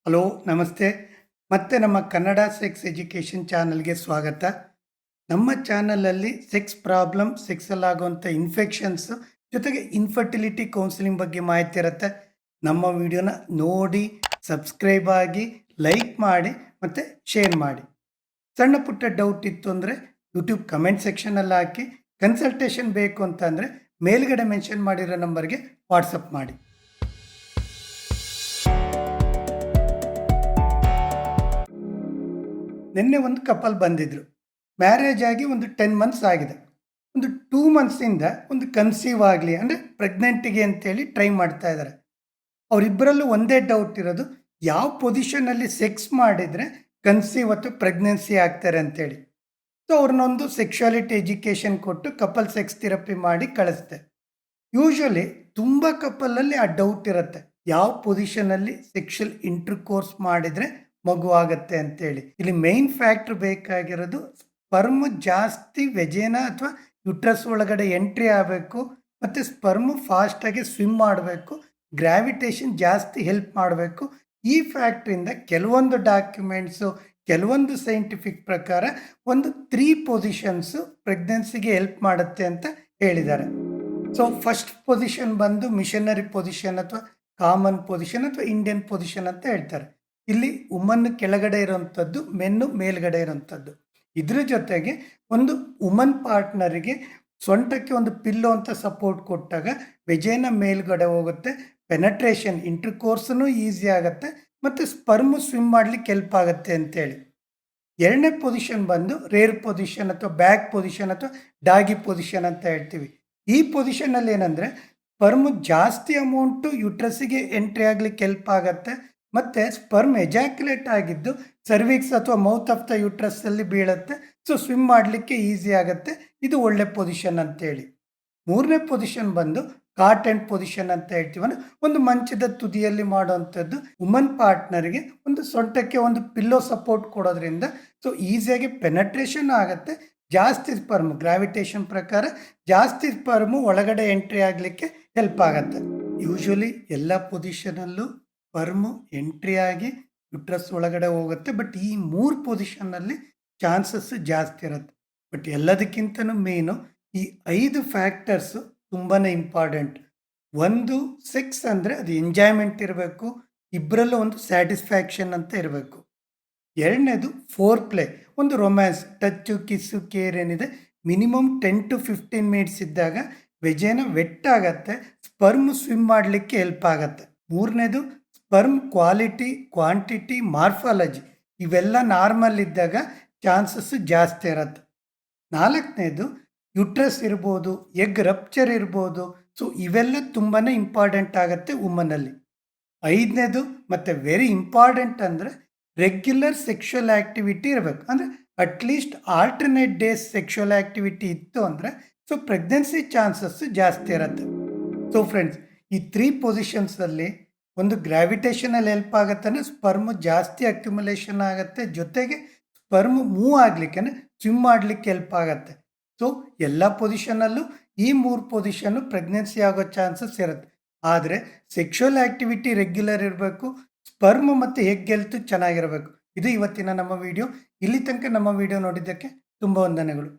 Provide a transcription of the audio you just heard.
Hello ನಮಸ್ತೆ. ಮತ್ತೆ ನಮ್ಮ ಕನ್ನಡ ಸೆಕ್ಸ್ ಎಜುಕೇಷನ್ ಚಾನಲ್ಗೆ ಸ್ವಾಗತ. ನಮ್ಮ ಚಾನಲಲ್ಲಿ ಸೆಕ್ಸ್ ಪ್ರಾಬ್ಲಮ್, ಸೆಕ್ಸಲ್ಲಾಗುವಂಥ ಇನ್ಫೆಕ್ಷನ್ಸ್ ಜೊತೆಗೆ ಇನ್ಫರ್ಟಿಲಿಟಿ ಕೌನ್ಸಿಲಿಂಗ್ ಬಗ್ಗೆ ಮಾಹಿತಿ ಇರುತ್ತೆ. ನಮ್ಮ ವಿಡಿಯೋನ ನೋಡಿ ಸಬ್ಸ್ಕ್ರೈಬ್ ಆಗಿ, ಲೈಕ್ ಮಾಡಿ ಮತ್ತು ಶೇರ್ ಮಾಡಿ. ಸಣ್ಣ ಪುಟ್ಟ ಡೌಟ್ ಇತ್ತು ಅಂದರೆ ಯೂಟ್ಯೂಬ್ ಕಮೆಂಟ್ ಸೆಕ್ಷನಲ್ಲಿ ಹಾಕಿ. ಕನ್ಸಲ್ಟೇಷನ್ ಬೇಕು ಅಂತ ಅಂದರೆ ಮೇಲ್ಗಡೆ ಮೆನ್ಷನ್ ಮಾಡಿರೋ ನಂಬರ್ಗೆ ವಾಟ್ಸಪ್ ಮಾಡಿ. ನಿನ್ನೆ ಒಂದು ಕಪಲ್ ಬಂದಿದ್ದರು. ಮ್ಯಾರೇಜ್ ಆಗಿ ಒಂದು 10 ಮಂತ್ಸ್ ಆಗಿದೆ. ಒಂದು 2 ಮಂತ್ಸಿಂದ ಒಂದು ಕನ್ಸೀವ್ ಆಗಲಿ ಅಂದರೆ ಪ್ರೆಗ್ನೆಂಟಿಗೆ ಅಂತೇಳಿ ಟ್ರೈ ಮಾಡ್ತಾ ಇದ್ದಾರೆ. ಅವರಿಬ್ಬರಲ್ಲೂ ಒಂದೇ ಡೌಟ್ ಇರೋದು, ಯಾವ ಪೊಸಿಷನಲ್ಲಿ ಸೆಕ್ಸ್ ಮಾಡಿದರೆ ಕನ್ಸೀವ್ ಅಥವಾ ಪ್ರೆಗ್ನೆನ್ಸಿ ಆಗ್ತಾರೆ ಅಂತೇಳಿ. ಸೊ ಅವ್ರನ್ನೊಂದು ಸೆಕ್ಷುಯಾಲಿಟಿ ಎಜುಕೇಷನ್ ಕೊಟ್ಟು ಕಪಲ್ ಸೆಕ್ಸ್ ಥೆರಪಿ ಮಾಡಿ ಕಳಿಸ್ತೆ. ಯೂಶ್ವಲಿ ತುಂಬ ಕಪಲಲ್ಲಿ ಆ ಡೌಟ್ ಇರುತ್ತೆ, ಯಾವ ಪೊಸಿಷನಲ್ಲಿ ಸೆಕ್ಷುವಲ್ ಇಂಟರ್ಕೋರ್ಸ್ ಮಾಡಿದರೆ ಮಗು ಆಗುತ್ತೆ ಅಂತೇಳಿ. ಇಲ್ಲಿ ಮೇನ್ ಫ್ಯಾಕ್ಟ್ರ್ ಬೇಕಾಗಿರೋದು ಸ್ಪರ್ಮ್ ಜಾಸ್ತಿ ವೆಜೇನ ಅಥವಾ ಯುಟ್ರಸ್ ಒಳಗಡೆ ಎಂಟ್ರಿ ಆಗಬೇಕು, ಮತ್ತು ಸ್ಪರ್ಮ್ ಫಾಸ್ಟಾಗಿ ಸ್ವಿಮ್ ಮಾಡಬೇಕು, ಗ್ರಾವಿಟೇಷನ್ ಜಾಸ್ತಿ ಹೆಲ್ಪ್ ಮಾಡಬೇಕು. ಈ ಫ್ಯಾಕ್ಟ್ರಿಂದ ಕೆಲವೊಂದು ಡಾಕ್ಯುಮೆಂಟ್ಸು, ಕೆಲವೊಂದು ಸೈಂಟಿಫಿಕ್ ಪ್ರಕಾರ ಒಂದು 3 ಪೊಸಿಷನ್ಸು ಪ್ರೆಗ್ನೆನ್ಸಿಗೆ ಹೆಲ್ಪ್ ಮಾಡುತ್ತೆ ಅಂತ ಹೇಳಿದ್ದಾರೆ. ಸೊ ಫಸ್ಟ್ ಪೊಸಿಷನ್ ಬಂದು ಮಿಷನರಿ ಪೊಸಿಷನ್ ಅಥವಾ ಕಾಮನ್ ಪೊಸಿಷನ್ ಅಥವಾ ಇಂಡಿಯನ್ ಪೊಸಿಷನ್ ಅಂತ ಹೇಳ್ತಾರೆ. ಇಲ್ಲಿ ವುಮನ್ ಕೆಳಗಡೆ ಇರೋಂಥದ್ದು, ಮೆನ್ನು ಮೇಲ್ಗಡೆ ಇರೋಂಥದ್ದು. ಇದ್ರ ಜೊತೆಗೆ ಒಂದು ವುಮನ್ ಪಾರ್ಟ್ನರಿಗೆ ಸೊಂಟಕ್ಕೆ ಒಂದು ಪಿಲ್ಲೋ ಅಂತ ಸಪೋರ್ಟ್ ಕೊಟ್ಟಾಗ ವೆಜೇನ ಮೇಲ್ಗಡೆ ಹೋಗುತ್ತೆ, ಪೆನಟ್ರೇಷನ್ ಇಂಟರ್ಕೋರ್ಸ್ನು ಈಸಿ ಆಗುತ್ತೆ, ಮತ್ತು ಸ್ಪರ್ಮು ಸ್ವಿಮ್ ಮಾಡಲಿಕ್ಕೆ ಹೆಲ್ಪ್ ಆಗುತ್ತೆ ಅಂತೇಳಿ. ಎರಡನೇ ಪೊಸಿಷನ್ ಬಂದು ರೇರ್ ಪೊಸಿಷನ್ ಅಥವಾ ಬ್ಯಾಕ್ ಪೊಸಿಷನ್ ಅಥವಾ ಡಾಗಿ ಪೊಸಿಷನ್ ಅಂತ ಹೇಳ್ತೀವಿ. ಈ ಪೊಸಿಷನಲ್ಲಿ ಏನಂದರೆ ಸ್ಪರ್ಮು ಜಾಸ್ತಿ ಅಮೌಂಟು ಯುಟ್ರಸ್ಸಿಗೆ ಎಂಟ್ರಿ ಆಗಲಿಕ್ಕೆ ಹೆಲ್ಪ್ ಆಗುತ್ತೆ, ಮತ್ತು ಸ್ಪರ್ಮ್ ಎಜಾಕ್ಯುಲೇಟ್ ಆಗಿದ್ದು ಸರ್ವಿಕ್ಸ್ ಅಥವಾ ಮೌತ್ ಆಫ್ ದ ಯುಟ್ರಸ್ಸಲ್ಲಿ ಬೀಳುತ್ತೆ. ಸೊ ಸ್ವಿಮ್ ಮಾಡಲಿಕ್ಕೆ ಈಸಿ ಆಗುತ್ತೆ. ಇದು ಒಳ್ಳೆ ಪೊಸಿಷನ್ ಅಂತೇಳಿ. ಮೂರನೇ ಪೊಸಿಷನ್ ಬಂದು ಕಾಟ್ ಆ್ಯಂಡ್ ಪೊಸಿಷನ್ ಅಂತ ಹೇಳ್ತೀವಲ್ಲ, ಒಂದು ಮಂಚದ ತುದಿಯಲ್ಲಿ ಮಾಡುವಂಥದ್ದು. ವುಮನ್ ಪಾರ್ಟ್ನರ್ಗೆ ಒಂದು ಸೊಂಟಕ್ಕೆ ಒಂದು ಪಿಲ್ಲೋ ಸಪೋರ್ಟ್ ಕೊಡೋದ್ರಿಂದ ಸೊ ಈಸಿಯಾಗಿ ಪೆನಟ್ರೇಷನ್ ಆಗುತ್ತೆ. ಜಾಸ್ತಿ ಸ್ಪರ್ಮ್ ಗ್ರಾವಿಟೇಷನ್ ಪ್ರಕಾರ ಜಾಸ್ತಿ ಸ್ಪರ್ಮು ಒಳಗಡೆ ಎಂಟ್ರಿ ಆಗಲಿಕ್ಕೆ ಹೆಲ್ಪ್ ಆಗುತ್ತೆ. ಯೂಶ್ವಲಿ ಎಲ್ಲ ಪೊಸಿಷನಲ್ಲೂ ಸ್ಪರ್ಮು ಎಂಟ್ರಿ ಆಗಿ ಯುಟ್ರಸ್ ಒಳಗಡೆ ಹೋಗುತ್ತೆ. ಬಟ್ ಈ 3 ಪೊಸಿಷನ್ನಲ್ಲಿ ಚಾನ್ಸಸ್ ಜಾಸ್ತಿ ಇರುತ್ತೆ. ಬಟ್ ಎಲ್ಲದಕ್ಕಿಂತನೂ ಮೇನು ಈ 5 ಫ್ಯಾಕ್ಟರ್ಸು ತುಂಬಾ ಇಂಪಾರ್ಟೆಂಟ್. ಒಂದು, ಸೆಕ್ಸ್ ಅಂದರೆ ಅದು ಎಂಜಾಯ್ಮೆಂಟ್ ಇರಬೇಕು, ಇಬ್ಬರಲ್ಲೂ ಒಂದು ಸ್ಯಾಟಿಸ್ಫ್ಯಾಕ್ಷನ್ ಅಂತ ಇರಬೇಕು. ಎರಡನೇದು ಫೋರ್ ಪ್ಲೇ, ಒಂದು ರೊಮ್ಯಾನ್ಸ್, ಟಚ್ಚು, ಕಿಸ್ಸು, ಕೇರ್ ಏನಿದೆ ಮಿನಿಮಮ್ 10 to 15 ಮಿನಿಟ್ಸ್ ಇದ್ದಾಗ ವೆಜೇನ ವೆಟ್ ಆಗತ್ತೆ, ಸ್ಪರ್ಮ್ ಸ್ವಿಮ್ ಮಾಡಲಿಕ್ಕೆ ಹೆಲ್ಪ್ ಆಗತ್ತೆ. ಮೂರನೇದು ಸ್ಪರ್ಮ್ ಕ್ವಾಲಿಟಿ, ಕ್ವಾಂಟಿಟಿ, ಮಾರ್ಫಾಲಜಿ ಇವೆಲ್ಲ ನಾರ್ಮಲ್ ಇದ್ದಾಗ ಚಾನ್ಸಸ್ಸು ಜಾಸ್ತಿ ಇರುತ್ತೆ. ನಾಲ್ಕನೇದು ಯುಟ್ರಸ್ ಇರ್ಬೋದು, ಎಗ್ ರಪ್ಚರ್ ಇರ್ಬೋದು. ಸೊ ಇವೆಲ್ಲ ತುಂಬಾ ಇಂಪಾರ್ಟೆಂಟ್ ಆಗುತ್ತೆ ವುಮನಲ್ಲಿ. ಐದನೇದು ಮತ್ತು ವೆರಿ ಇಂಪಾರ್ಟೆಂಟ್ ಅಂದರೆ ರೆಗ್ಯುಲರ್ ಸೆಕ್ಷುವಲ್ ಆ್ಯಕ್ಟಿವಿಟಿ ಇರಬೇಕು. ಅಂದರೆ at least alternate days sexual activity ಇತ್ತು ಅಂದರೆ ಸೊ ಪ್ರೆಗ್ನೆನ್ಸಿ ಚಾನ್ಸಸ್ಸು ಜಾಸ್ತಿ ಇರುತ್ತೆ. ಸೊ ಫ್ರೆಂಡ್ಸ್, ಈ 3 ಪೊಸಿಷನ್ಸಲ್ಲಿ ಒಂದು ಗ್ರಾವಿಟೇಷನಲ್ಲಿ ಹೆಲ್ಪ್ ಆಗುತ್ತೆ ಅಂದರೆ ಸ್ಪರ್ಮ್ ಜಾಸ್ತಿ ಅಕ್ಯುಮುಲೇಷನ್ ಆಗುತ್ತೆ, ಜೊತೆಗೆ ಸ್ಪರ್ಮ್ ಮೂವ್ ಆಗಲಿಕ್ಕೆ ಅಂದರೆ ಸ್ವಿಮ್ ಮಾಡಲಿಕ್ಕೆ ಹೆಲ್ಪ್ ಆಗುತ್ತೆ. ಸೊ ಎಲ್ಲ ಪೊಸಿಷನಲ್ಲೂ ಈ 3 ಪೊಸಿಷನ್ನು ಪ್ರೆಗ್ನೆನ್ಸಿ ಆಗೋ ಚಾನ್ಸಸ್ ಇರುತ್ತೆ. ಆದರೆ ಸೆಕ್ಷುವಲ್ ಆ್ಯಕ್ಟಿವಿಟಿ ರೆಗ್ಯುಲರ್ ಇರಬೇಕು, ಸ್ಪರ್ಮ್ ಮತ್ತು ಎಗ್ ಹೆಲ್ತ್ ಚೆನ್ನಾಗಿರಬೇಕು. ಇದು ಇವತ್ತಿನ ನಮ್ಮ ವಿಡಿಯೋ. ಇಲ್ಲಿ ತನಕ ನಮ್ಮ ವಿಡಿಯೋ ನೋಡಿದ್ದಕ್ಕೆ ತುಂಬ ವಂದನೆಗಳು.